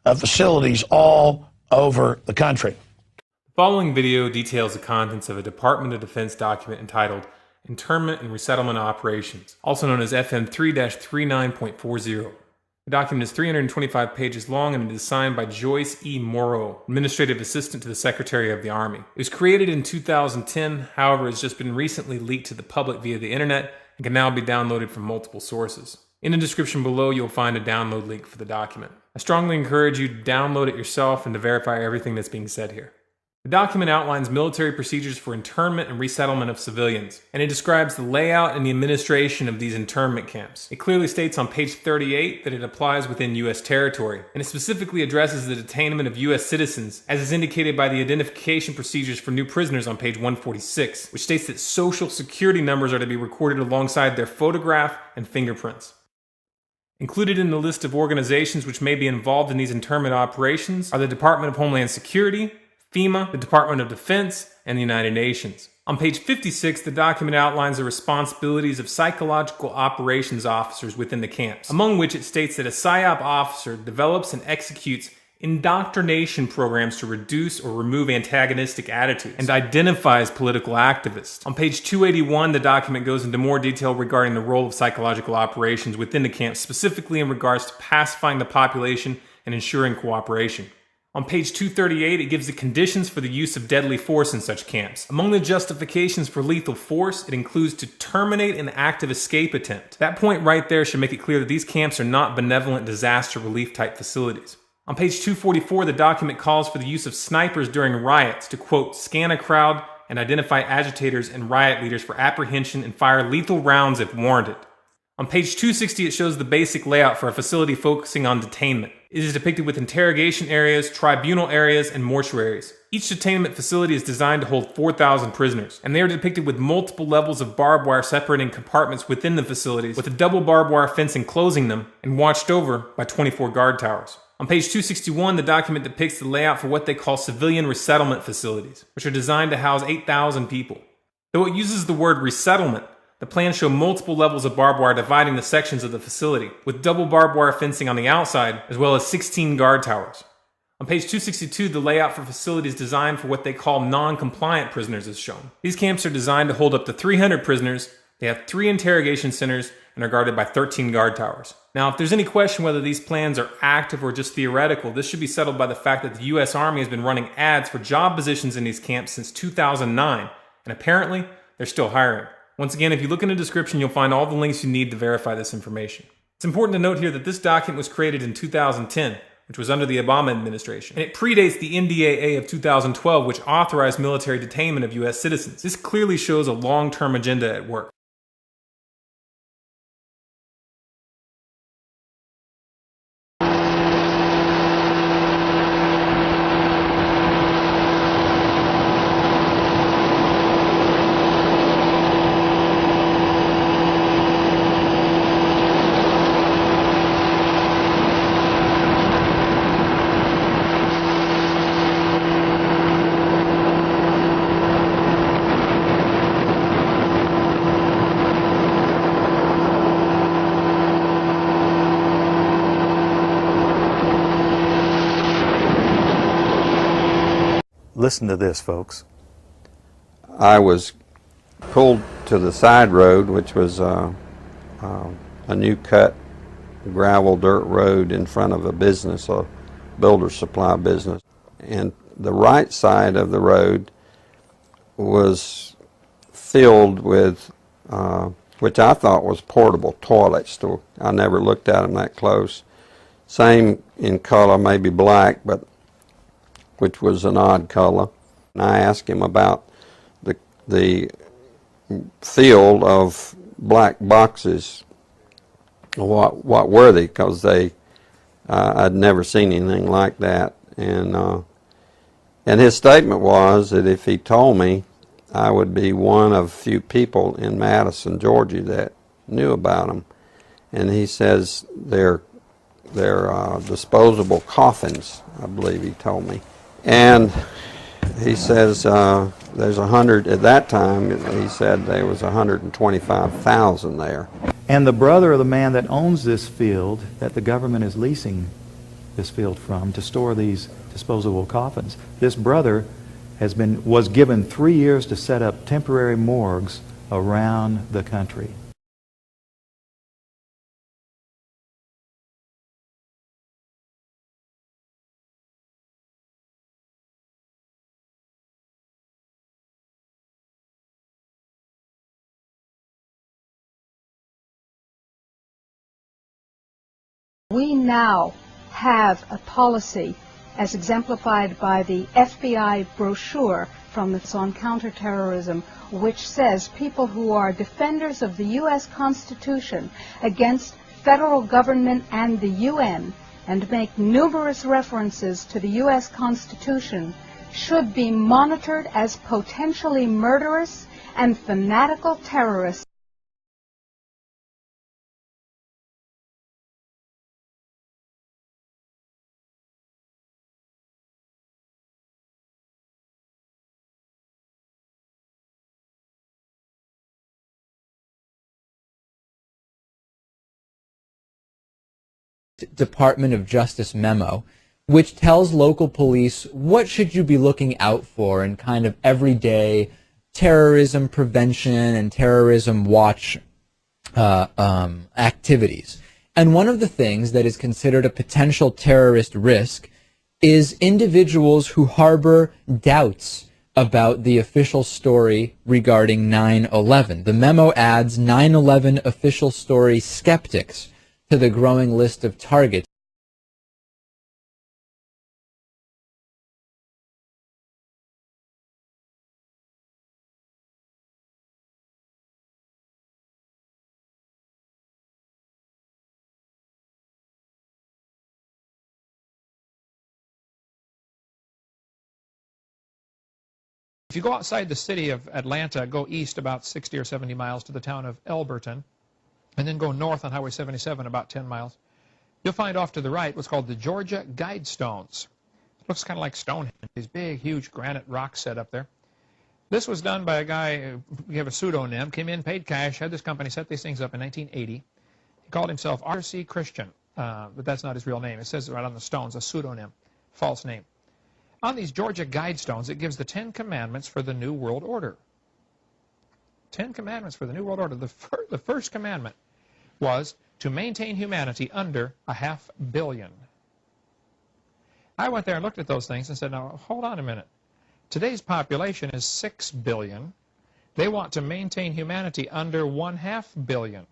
[SPEAKER 21] of facilities all over the country.
[SPEAKER 8] The following video details the contents of a Department of Defense document entitled Internment and Resettlement Operations, also known as FM 3-39.40. The The document is 325 pages long and it is signed by Joyce E. Morrow, Administrative Assistant to the Secretary of the Army. It was created in 2010, however, has just been recently leaked to the public via the internet and can now be downloaded from multiple sources. In the description below, you'll find a download link for the document. I strongly encourage you to download it yourself and to verify everything that's being said here. The document outlines military procedures for internment and resettlement of civilians, and it describes the layout and the administration of these internment camps. It clearly states on page 38 that it applies within U.S. territory, and it specifically addresses the detainment of U.S. citizens, as is indicated by the identification procedures for new prisoners on page 146, which states that social security numbers are to be recorded alongside their photograph and fingerprints. Included in the list of organizations which may be involved in these internment operations are the Department of Homeland Security, FEMA, the Department of Defense, and the United Nations. On page 56, the document outlines the responsibilities of psychological operations officers within the camps, among which it states that a PSYOP officer develops and executes indoctrination programs to reduce or remove antagonistic attitudes and identifies political activists. On page 281, the document goes into more detail regarding the role of psychological operations within the camps, specifically in regards to pacifying the population and ensuring cooperation. On page 238, it gives the conditions for the use of deadly force in such camps. Among the justifications for lethal force, it includes to terminate an active escape attempt. That point right there should make it clear that these camps are not benevolent disaster relief type facilities. On page 244, the document calls for the use of snipers during riots to, quote, scan a crowd and identify agitators and riot leaders for apprehension and fire lethal rounds if warranted. On page 260, it shows the basic layout for a facility focusing on detainment. It is depicted with interrogation areas, tribunal areas, and mortuaries. Each detainment facility is designed to hold 4,000 prisoners, and they are depicted with multiple levels of barbed wire separating compartments within the facilities, with a double barbed wire fence enclosing them, and watched over by 24 guard towers. On page 261, the document depicts the layout for what they call civilian resettlement facilities, which are designed to house 8,000 people. Though it uses the word resettlement, the plans show multiple levels of barbed wire dividing the sections of the facility, with double barbed wire fencing on the outside, as well as 16 guard towers. On page 262, the layout for facilities designed for what they call non-compliant prisoners is shown. These camps are designed to hold up to 300 prisoners, they have 3 interrogation centers, and are guarded by 13 guard towers. Now, if there's any question whether these plans are active or just theoretical, this should be settled by the fact that the U.S. Army has been running ads for job positions in these camps since 2009, and apparently, they're still hiring. Once again, if you look in the description, you'll find all the links you need to verify this information. It's important to note here that this document was created in 2010, which was under the Obama administration, and it predates the NDAA of 2012, which authorized military detainment of U.S. citizens. This clearly shows a long-term agenda at work.
[SPEAKER 1] Listen to this, folks.
[SPEAKER 22] I was pulled to the side road, which was a new cut gravel dirt road in front of a business, a builder supply business. And the right side of the road was filled with, which I thought was portable toilets. I never looked at them that close. Same in color, maybe black, but which was an odd color. And I asked him about the field of black boxes. What were they? Because I'd never seen anything like that. And his statement was that if he told me, I would be one of few people in Madison, Georgia that knew about them. And he says they're disposable coffins, I believe he told me. And he says there's 100, at that time he said there was 125,000 there.
[SPEAKER 1] And the brother of the man that owns this field, that the government is leasing this field from to store these disposable coffins, this brother was given 3 years to set up temporary morgues around the country.
[SPEAKER 2] We now have a policy as exemplified by the FBI brochure from the on counterterrorism, which says people who are defenders of the U.S. Constitution against federal government and the UN and make numerous references to the U.S. Constitution should be monitored as potentially murderous and fanatical terrorists.
[SPEAKER 3] Department of Justice memo, which tells local police what should you be looking out for in kind of everyday terrorism prevention and terrorism watch activities. And one of the things that is considered a potential terrorist risk is individuals who harbor doubts about the official story regarding 9/11. The memo adds 9/11 official story skeptics to the growing list of targets.
[SPEAKER 23] If you go outside the city of Atlanta, go east about 60 or 70 miles to the town of Elberton, and then go north on Highway 77 about 10 miles, you'll find off to the right what's called the Georgia Guidestones. It looks kind of like Stonehenge, these big, huge granite rocks set up there. This was done by a guy who gave a pseudonym, came in, paid cash, had this company set these things up in 1980. He called himself R.C. Christian, but that's not his real name. It says right on the stones, a pseudonym, false name. On these Georgia Guidestones, it gives the 10 Commandments for the New World Order. 10 Commandments for the New World Order. The first commandment was to maintain humanity under 500 million. I went there and looked at those things and said, now, hold on a minute. Today's population is 6 billion. They want to maintain humanity under 0.5 billion.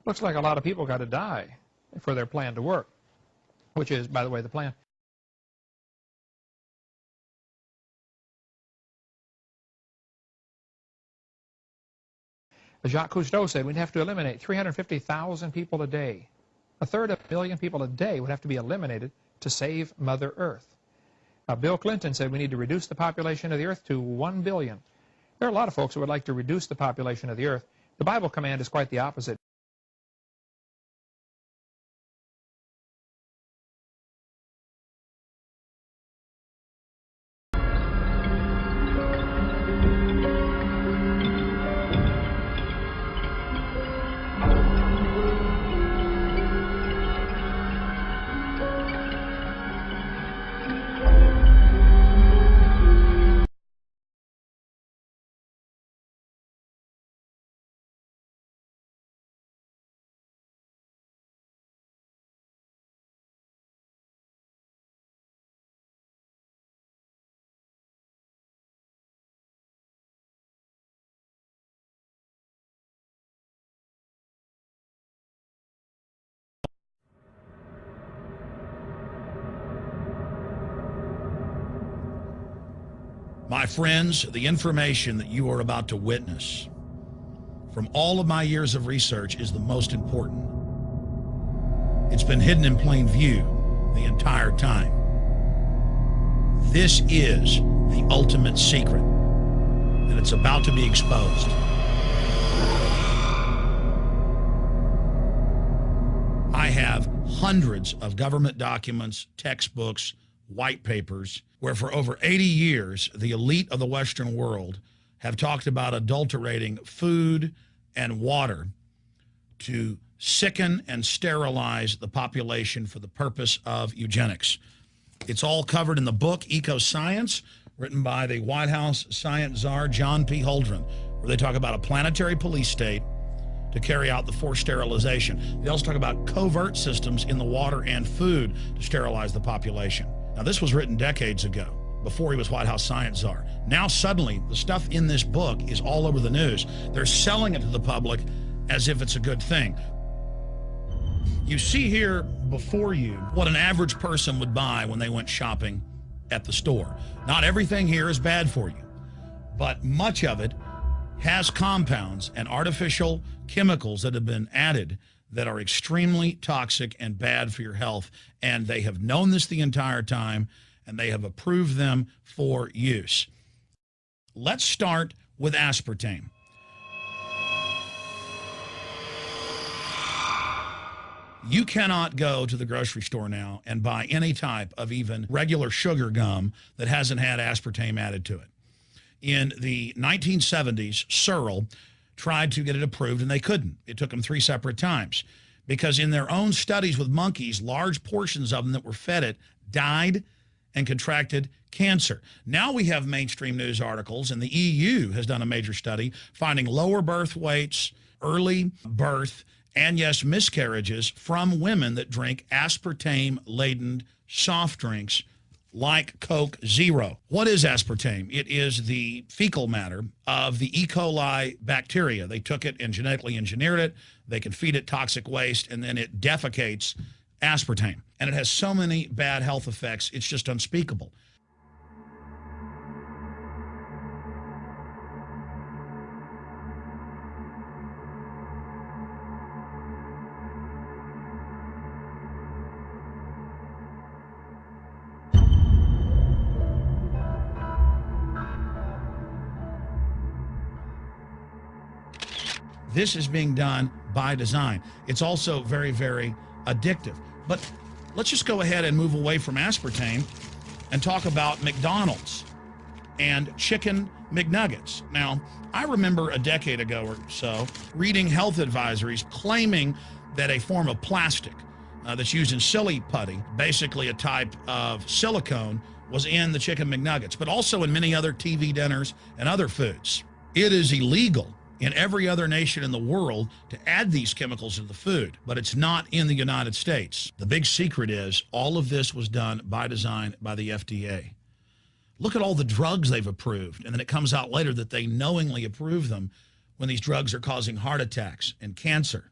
[SPEAKER 23] Looks like a lot of people got to die for their plan to work, which is, by the way, the plan. Jacques Cousteau said we'd have to eliminate 350,000 people a day. 1/3 of a million people a day would have to be eliminated to save Mother Earth. Bill Clinton said we need to reduce the population of the Earth to 1 billion. There are a lot of folks who would like to reduce the population of the Earth. The Bible command is quite the opposite.
[SPEAKER 21] My friends, the information that you are about to witness from all of my years of research is the most important. It's been hidden in plain view the entire time. This is the ultimate secret, and it's about to be exposed. I have hundreds of government documents, textbooks, white papers, where for over 80 years, the elite of the Western world have talked about adulterating food and water to sicken and sterilize the population for the purpose of eugenics. It's all covered in the book, Eco-Science, written by the White House science czar, John P. Holdren, where they talk about a planetary police state to carry out the forced sterilization. They also talk about covert systems in the water and food to sterilize the population. Now, this was written decades ago, before he was White House science czar. Now, suddenly, the stuff in this book is all over the news. They're selling it to the public as if it's a good thing. You see here before you what an average person would buy when they went shopping at the store. Not everything here is bad for you, but much of it has compounds and artificial chemicals that have been added that are extremely toxic and bad for your health. And they have known this the entire time, and they have approved them for use. Let's start with aspartame. You cannot go to the grocery store now and buy any type of even regular sugar gum that hasn't had aspartame added to it. In the 1970s, Searle tried to get it approved, and they couldn't. It took them 3 separate times because in their own studies with monkeys, large portions of them that were fed it died and contracted cancer. Now we have mainstream news articles, and the EU has done a major study finding lower birth weights, early birth, and yes, miscarriages from women that drink aspartame-laden soft drinks like Coke Zero. What is aspartame? It is the fecal matter of the E. coli bacteria. They took it and genetically engineered it. They can feed it toxic waste, and then it defecates aspartame. And it has so many bad health effects, it's just unspeakable. This is being done by design. It's also very, very addictive. But let's just go ahead and move away from aspartame and talk about McDonald's and chicken McNuggets. Now, I remember a decade ago or so reading health advisories claiming that a form of plastic that's used in silly putty, basically a type of silicone, was in the chicken McNuggets, but also in many other TV dinners and other foods. It is illegal in every other nation in the world to add these chemicals to the food, but it's not in the United States. The big secret is all of this was done by design by the FDA. Look at all the drugs they've approved, and then it comes out later that they knowingly approve them when these drugs are causing heart attacks and cancer.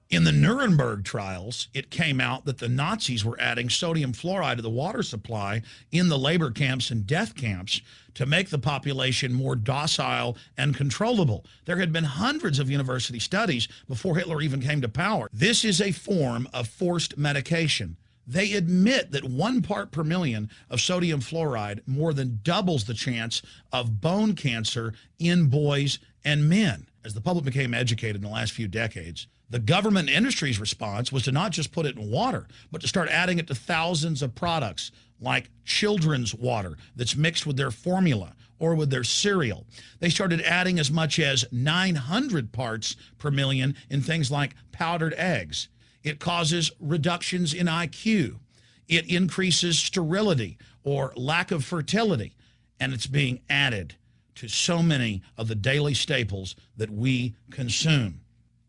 [SPEAKER 21] In the Nuremberg trials, it came out that the Nazis were adding sodium fluoride to the water supply in the labor camps and death camps to make the population more docile and controllable. There had been hundreds of university studies before Hitler even came to power. This is a form of forced medication. They admit that 1 part per million of sodium fluoride more than doubles the chance of bone cancer in boys and men. As the public became educated in the last few decades, the government and industry's response was to not just put it in water, but to start adding it to thousands of products like children's water that's mixed with their formula or with their cereal. They started adding as much as 900 parts per million in things like powdered eggs. It causes reductions in IQ. It increases sterility or lack of fertility, and it's being added to so many of the daily staples that we consume.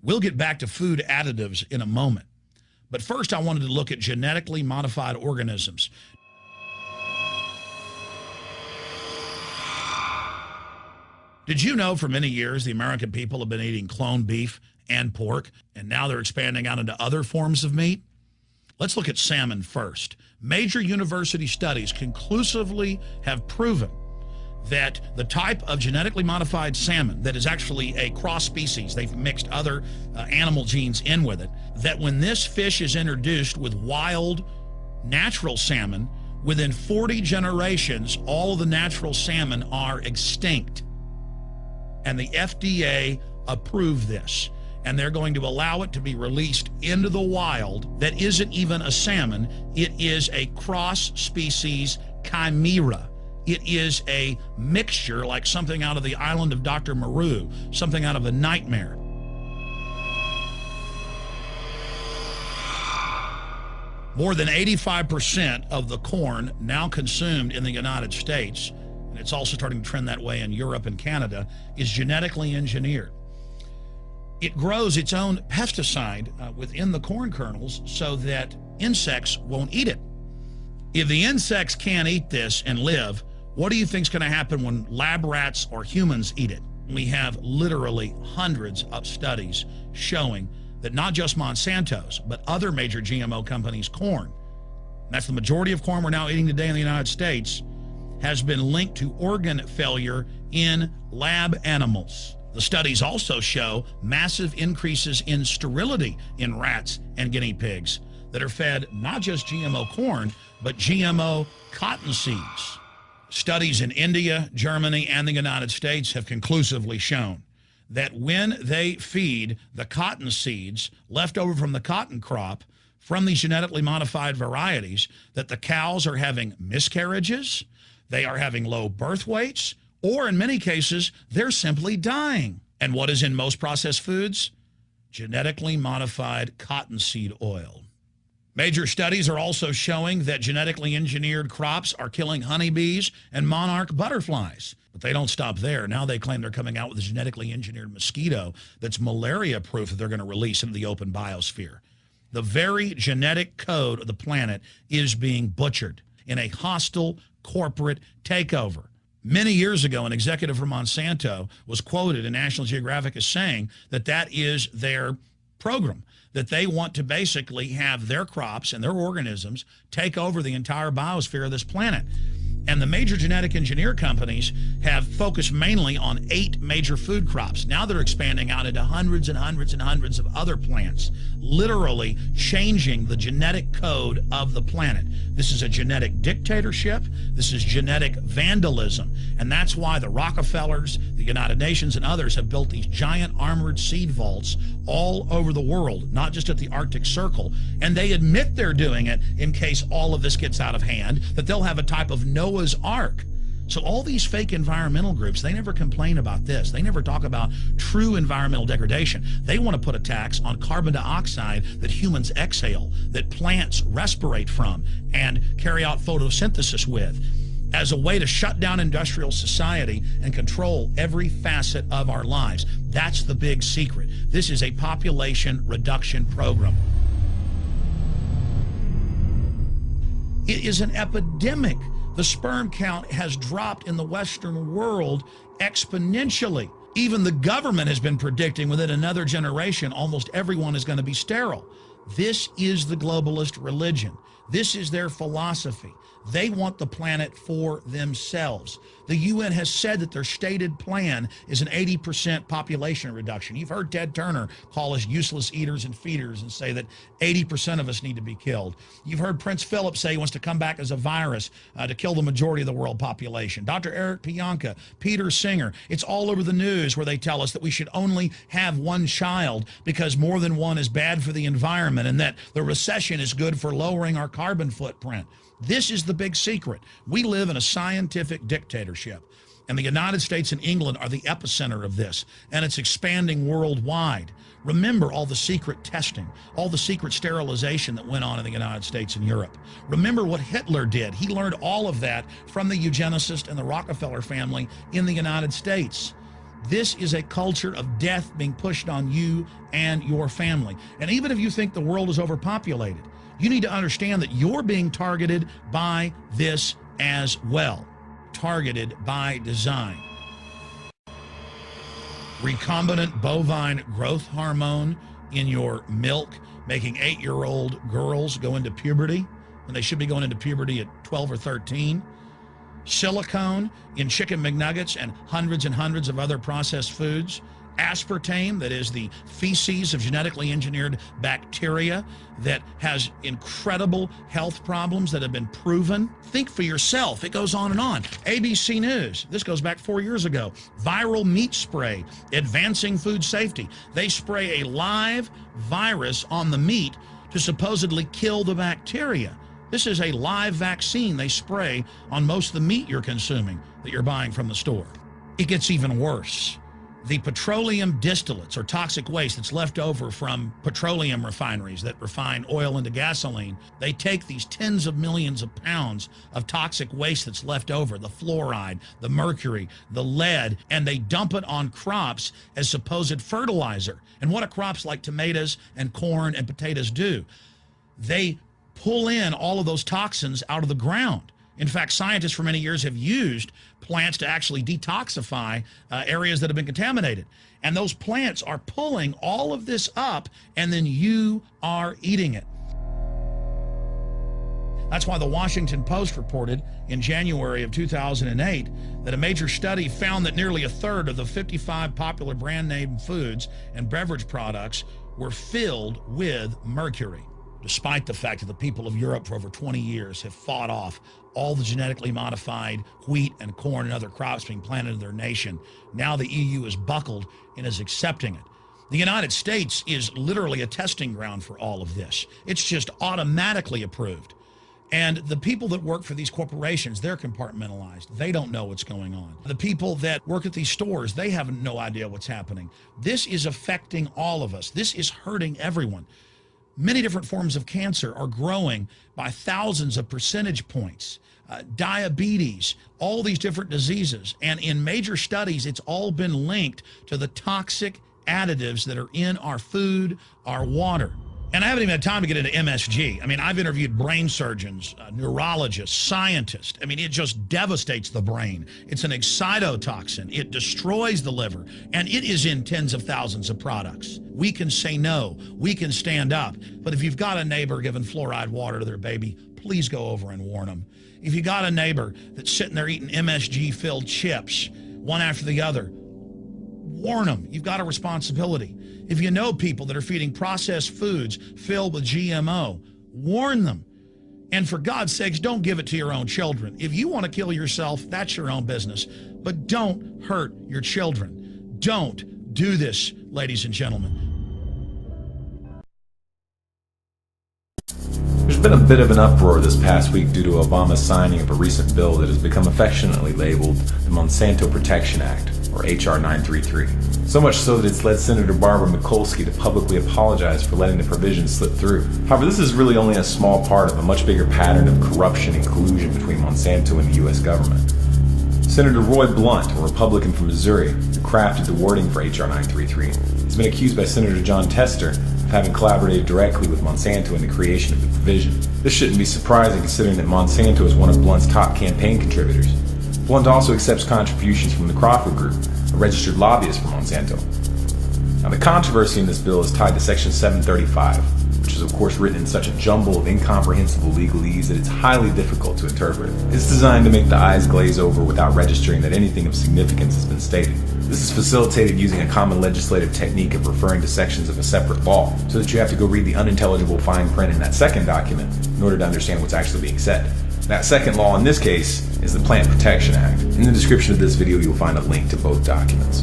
[SPEAKER 21] We'll get back to food additives in a moment. But first, I wanted to look at genetically modified organisms. Did you know for many years the American people have been eating cloned beef and pork, and now they're expanding out into other forms of meat? Let's look at salmon first. Major university studies conclusively have proven that the type of genetically modified salmon that is actually a cross species, they've mixed other animal genes in with it, that when this fish is introduced with wild natural salmon, within 40 generations, all of the natural salmon are extinct. And the FDA approved this, and they're going to allow it to be released into the wild. That isn't even a salmon, it is a cross species chimera. It is a mixture like something out of the island of Dr. Moreau, something out of a nightmare. More than 85% of the corn now consumed in the United States, and it's also starting to trend that way in Europe and Canada, is genetically engineered. It grows its own pesticide within the corn kernels so that insects won't eat it. If the insects can't eat this and live, what do you think is going to happen when lab rats or humans eat it? We have literally hundreds of studies showing that not just Monsanto's, but other major GMO companies' corn, and that's the majority of corn we're now eating today in the United States, has been linked to organ failure in lab animals. The studies also show massive increases in sterility in rats and guinea pigs that are fed not just GMO corn, but GMO cotton seeds. Studies in India, Germany, and the United States have conclusively shown that when they feed the cotton seeds left over from the cotton crop from these genetically modified varieties, that the cows are having miscarriages, they are having low birth weights, or in many cases, they're simply dying. And what is in most processed foods? Genetically modified cottonseed oil. Major studies are also showing that genetically engineered crops are killing honeybees and monarch butterflies. But they don't stop there. Now they claim they're coming out with a genetically engineered mosquito that's malaria-proof that they're going to release into the open biosphere. The very genetic code of the planet is being butchered in a hostile corporate takeover. Many years ago, an executive from Monsanto was quoted in National Geographic as saying that that is their program, that they want to basically have their crops and their organisms take over the entire biosphere of this planet. And the major genetic engineer companies have focused mainly on 8 major food crops. Now they're expanding out into hundreds and hundreds and hundreds of other plants, literally changing the genetic code of the planet. This is a genetic dictatorship. This is genetic vandalism. And that's why the Rockefellers, the United Nations, and others have built these giant armored seed vaults all over the world, not just at the Arctic Circle. And they admit they're doing it in case all of this gets out of hand, that they'll have a type of Noah's Ark. So all these fake environmental groups, they never complain about this. They never talk about true environmental degradation. They want to put a tax on carbon dioxide that humans exhale, that plants respirate from and carry out photosynthesis with, as a way to shut down industrial society and control every facet of our lives. That's the big secret. This is a population reduction program. It is an epidemic. The sperm count has dropped in the Western world exponentially. Even the government has been predicting within another generation, almost everyone is going to be sterile. This is the globalist religion. This is their philosophy. They want the planet for themselves. The UN has said that their stated plan is an 80% population reduction. You've heard Ted Turner call us useless eaters and feeders and say that 80% of us need to be killed. You've heard Prince Philip say he wants to come back as a virus to kill the majority of the world population. Dr. Eric Pianka, Peter Singer, it's all over the news where they tell us that we should only have one child because more than one is bad for the environment and that the recession is good for lowering our carbon footprint. This is the big secret. We live in a scientific dictatorship, and the United States and England are the epicenter of this, and it's expanding worldwide. Remember all the secret testing, all the secret sterilization that went on in the United States and Europe. Remember what Hitler did. He learned all of that from the eugenicist and the Rockefeller family in the United States. This is a culture of death being pushed on you and your family. And even if you think the world is overpopulated, you need to understand that you're being targeted by this as well. Targeted by design. Recombinant bovine growth hormone in your milk, making 8-year-old girls go into puberty when they should be going into puberty at 12 or 13. Silicone in chicken McNuggets and hundreds of other processed foods. Aspartame, that is the feces of genetically engineered bacteria that has incredible health problems that have been proven. Think for yourself. It goes on and on. ABC News, this goes back 4 years ago. Viral meat spray, advancing food safety. They spray a live virus on the meat to supposedly kill the bacteria. This is a live vaccine they spray on most of the meat you're consuming that you're buying from the store. It gets even worse. The petroleum distillates, or toxic waste that's left over from petroleum refineries that refine oil into gasoline, they take these tens of millions of pounds of toxic waste that's left over, the fluoride, the mercury, the lead, and they dump it on crops as supposed fertilizer. And what do crops like tomatoes and corn and potatoes do? They pull in all of those toxins out of the ground. In fact, scientists for many years have used plants to actually detoxify areas that have been contaminated. And those plants are pulling all of this up, and then you are eating it. That's why the Washington Post reported in January of 2008 that a major study found that nearly a third of the 55 popular brand name foods and beverage products were filled with mercury. Despite the fact that the people of Europe for over 20 years have fought off all the genetically modified wheat and corn and other crops being planted in their nation, now the EU is buckled and is accepting it. The United States is literally a testing ground for all of this. It's just automatically approved. And the people that work for these corporations, they're compartmentalized. They don't know what's going on. The people that work at these stores, they have no idea what's happening. This is affecting all of us. This is hurting everyone. Many different forms of cancer are growing by thousands of percentage points. Diabetes, all these different diseases. And in major studies, it's all been linked to the toxic additives that are in our food, our water. And I haven't even had time to get into MSG. I mean, I've interviewed brain surgeons, neurologists, scientists. I mean, it just devastates the brain. It's an excitotoxin. It destroys the liver, and it is in tens of thousands of products. We can say no. We can stand up. But if you've got a neighbor giving fluoride water to their baby, please go over and warn them. If you got a neighbor that's sitting there eating MSG-filled chips, one after the other, warn them. You've got a responsibility. If you know people that are feeding processed foods filled with GMO, warn them. And for God's sakes, don't give it to your own children. If you want to kill yourself, that's your own business. But don't hurt your children. Don't do this, ladies and gentlemen.
[SPEAKER 8] There's been a bit of an uproar this past week due to Obama's signing of a recent bill that has become affectionately labeled the Monsanto Protection Act, or H.R. 933. So much so that it's led Senator Barbara Mikulski to publicly apologize for letting the provisions slip through. However, this is really only a small part of a much bigger pattern of corruption and collusion between Monsanto and the U.S. government. Senator Roy Blunt, a Republican from Missouri, who crafted the wording for H.R. 933, has been accused by Senator John Tester of having collaborated directly with Monsanto in the creation of the provision. This shouldn't be surprising considering that Monsanto is one of Blunt's top campaign contributors. Blunt also accepts contributions from the Crawford Group, a registered lobbyist for Monsanto. Now, the controversy in this bill is tied to Section 735, which is of course written in such a jumble of incomprehensible legalese that it's highly difficult to interpret. It's designed to make the eyes glaze over without registering that anything of significance has been stated. This is facilitated using a common legislative technique of referring to sections of a separate law, so that you have to go read the unintelligible fine print in that second document in order to understand what's actually being said. That second law in this case is the Plant Protection Act. In the description of this video, you'll find a link to both documents.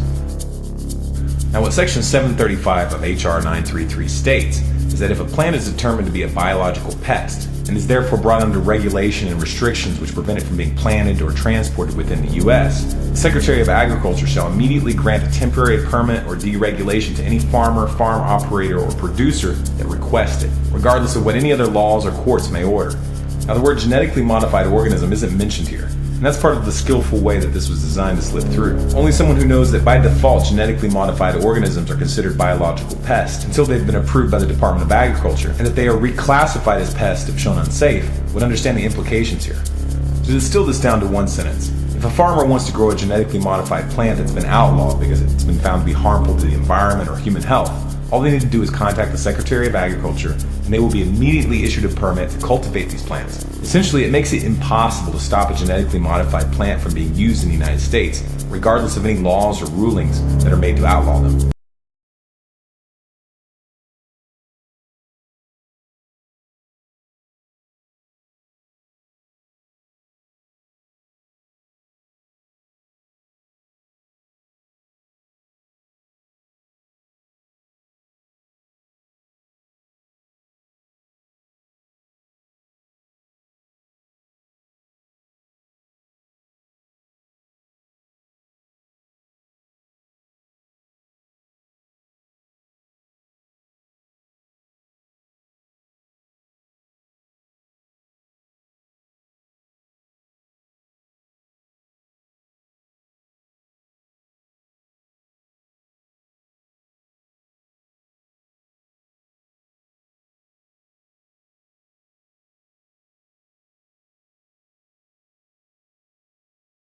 [SPEAKER 8] Now, what Section 735 of H.R. 933 states is that if a plant is determined to be a biological pest and is therefore brought under regulation and restrictions which prevent it from being planted or transported within the U.S., the Secretary of Agriculture shall immediately grant a temporary permit or deregulation to any farmer, farm operator, or producer that requests it, regardless of what any other laws or courts may order. Now, the word genetically modified organism isn't mentioned here, and that's part of the skillful way that this was designed to slip through. Only someone who knows that by default genetically modified organisms are considered biological pests until they've been approved by the Department of Agriculture, and that they are reclassified as pests if shown unsafe, would understand the implications here. To distill this down to one sentence, if a farmer wants to grow a genetically modified plant that's been outlawed because it's been found to be harmful to the environment or human health, all they need to do is contact the Secretary of Agriculture, and they will be immediately issued a permit to cultivate these plants. Essentially, it makes it impossible to stop a genetically modified plant from being used in the United States, regardless of any laws or rulings that are made to outlaw them.